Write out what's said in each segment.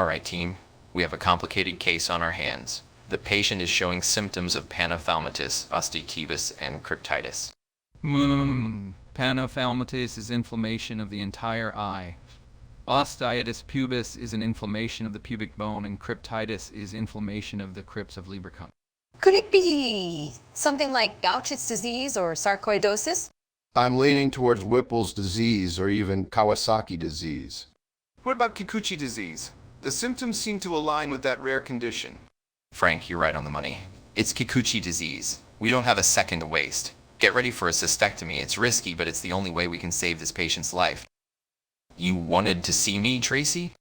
Alright team, we have a complicated case on our hands. The patient is showing symptoms of panophthalmitis, osteitis, and cryptitis. Panophthalmitis is inflammation of the entire eye. Osteitis pubis is an inflammation of the pubic bone, and cryptitis is inflammation of the crypts of Lieberkühn. Could it be something like Gaucher's disease or sarcoidosis? I'm leaning towards Whipple's disease or even Kawasaki disease. What about Kikuchi disease? The symptoms seem to align with that rare condition. Frank, you're right on the money. It's Kikuchi disease. We don't have a second to waste. Get ready for a cystectomy. It's risky, but it's the only way we can save this patient's life. You wanted to see me, Tracy?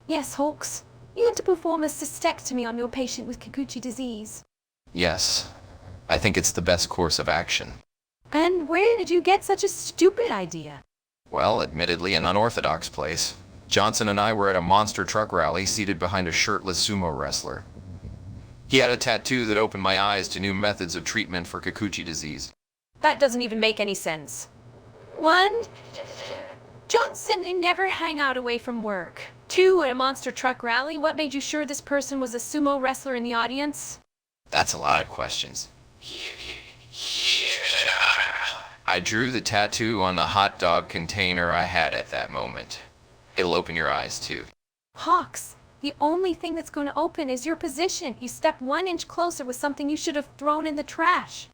Yes, Hawks. You had to perform a cystectomy on your patient with Kikuchi disease. Yes. I think it's the best course of action. And where did you get such a stupid idea? Well, admittedly an unorthodox place. Johnson and I were at a monster truck rally seated behind a shirtless sumo wrestler. He had a tattoo that opened my eyes to new methods of treatment for Kikuchi disease. That doesn't even make any sense. 1. Johnson and never hang out away from work. 2. At a monster truck rally, what made you sure this person was a sumo wrestler in the audience? That's a lot of questions. I drew the tattoo on the hot dog container I had at that moment. It'll open your eyes too. Hawks, the only thing that's going to open is your position. You stepped 1 inch closer with something you should have thrown in the trash.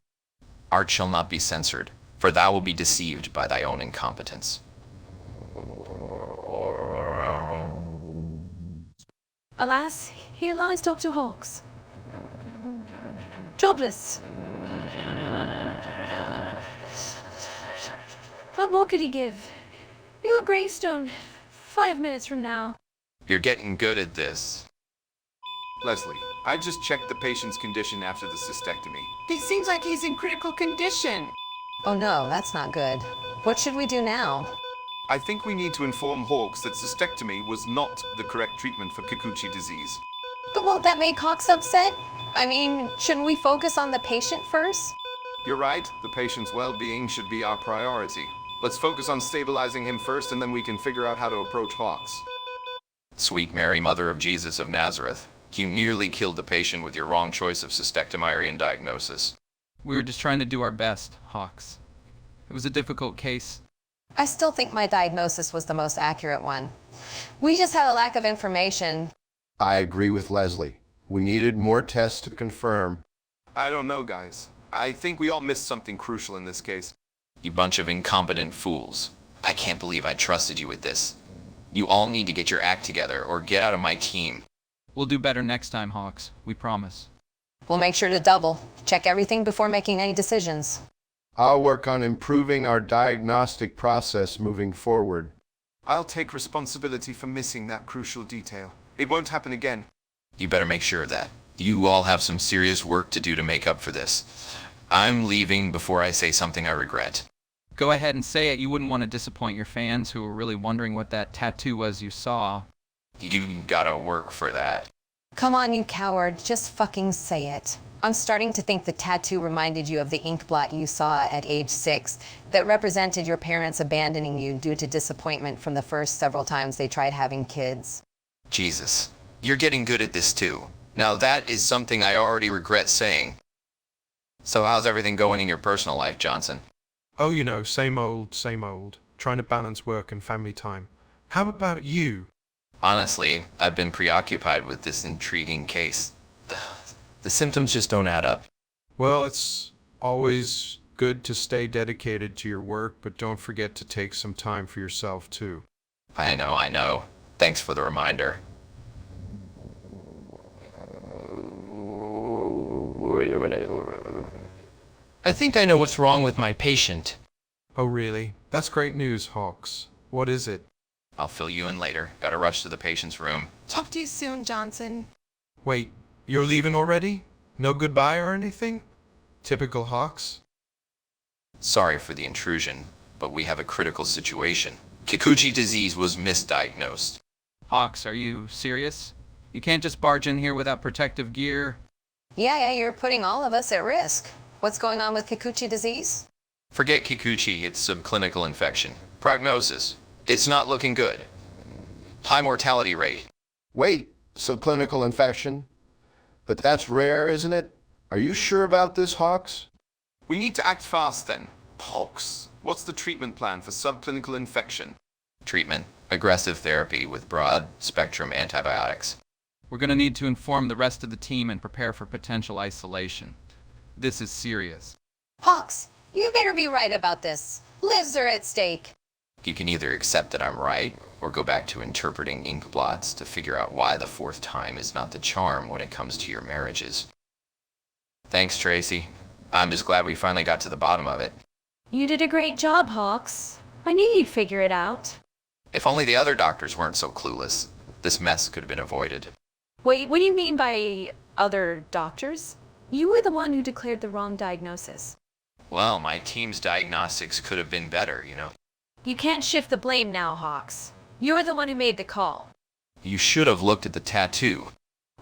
Art shall not be censored, for thou will be deceived by thy own incompetence. Alas, here lies Dr. Hawks. Jobless. What more could he give? Your gravestone, 5 minutes from now. You're getting good at this. Leslie, I just checked the patient's condition after the cystectomy. He seems like he's in critical condition. Oh no, that's not good. What should we do now? I think we need to inform Hawks that cystectomy was not the correct treatment for Kikuchi disease. But won't that make Hawks upset? I mean, shouldn't we focus on the patient first? You're right, the patient's well-being should be our priority. Let's focus on stabilizing him first, and then we can figure out how to approach Hawks. Sweet Mary, Mother of Jesus of Nazareth, you nearly killed the patient with your wrong choice of cystectomy and diagnosis. We were just trying to do our best, Hawks. It was a difficult case. I still think my diagnosis was the most accurate one. We just had a lack of information. I agree with Leslie. We needed more tests to confirm. I don't know, guys. I think we all missed something crucial in this case. You bunch of incompetent fools. I can't believe I trusted you with this. You all need to get your act together or get out of my team. We'll do better next time, Hawks. We promise. We'll make sure to double check everything before making any decisions. I'll work on improving our diagnostic process moving forward. I'll take responsibility for missing that crucial detail. It won't happen again. You better make sure of that. You all have some serious work to do to make up for this. I'm leaving before I say something I regret. Go ahead and say it. You wouldn't want to disappoint your fans who were really wondering what that tattoo was you saw. You gotta work for that. Come on, you coward. Just fucking say it. I'm starting to think the tattoo reminded you of the ink blot you saw at age 6 that represented your parents abandoning you due to disappointment from the first several times they tried having kids. Jesus, you're getting good at this too. Now that is something I already regret saying. So how's everything going in your personal life, Johnson? Oh, you know, same old, trying to balance work and family time. How about you? Honestly, I've been preoccupied with this intriguing case. The symptoms just don't add up. Well, it's always good to stay dedicated to your work, but don't forget to take some time for yourself, too. I know. Thanks for the reminder. I think I know what's wrong with my patient. Oh, really? That's great news, Hawks. What is it? I'll fill you in later. Gotta rush to the patient's room. Talk to you soon, Johnson. Wait, you're leaving already? No goodbye or anything? Typical Hawks? Sorry for the intrusion, but we have a critical situation. Kikuchi disease was misdiagnosed. Hawks, are you serious? You can't just barge in here without protective gear. Yeah, you're putting all of us at risk. What's going on with Kikuchi disease? Forget Kikuchi, it's subclinical infection. Prognosis. It's not looking good. High mortality rate. Wait, subclinical infection. But that's rare, isn't it? Are you sure about this, Hawks? We need to act fast then. Hawks, what's the treatment plan for subclinical infection? Treatment: aggressive therapy with broad-spectrum antibiotics. We're going to need to inform the rest of the team and prepare for potential isolation. This is serious. Hawks, you better be right about this. Lives are at stake. You can either accept that I'm right, or go back to interpreting ink blots to figure out why the fourth time is not the charm when it comes to your marriages. Thanks, Tracy. I'm just glad we finally got to the bottom of it. You did a great job, Hawks. I knew you'd figure it out. If only the other doctors weren't so clueless, this mess could have been avoided. Wait, what do you mean by other doctors? You were the one who declared the wrong diagnosis. Well, my team's diagnostics could have been better, you know. You can't shift the blame now, Hawks. You're the one who made the call. You should have looked at the tattoo.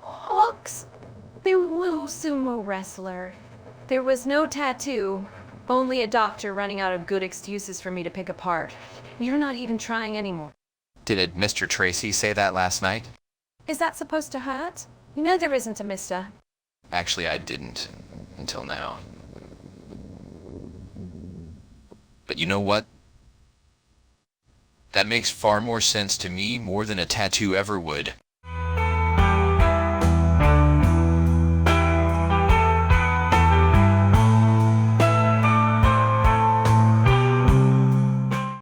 Hawks, there was no sumo wrestler. There was no tattoo. Only a doctor running out of good excuses for me to pick apart. You're not even trying anymore. Did Mr. Tracy say that last night? Is that supposed to hurt? You know there isn't a mister. Actually, I didn't, until now. But you know what? That makes far more sense to me more than a tattoo ever would.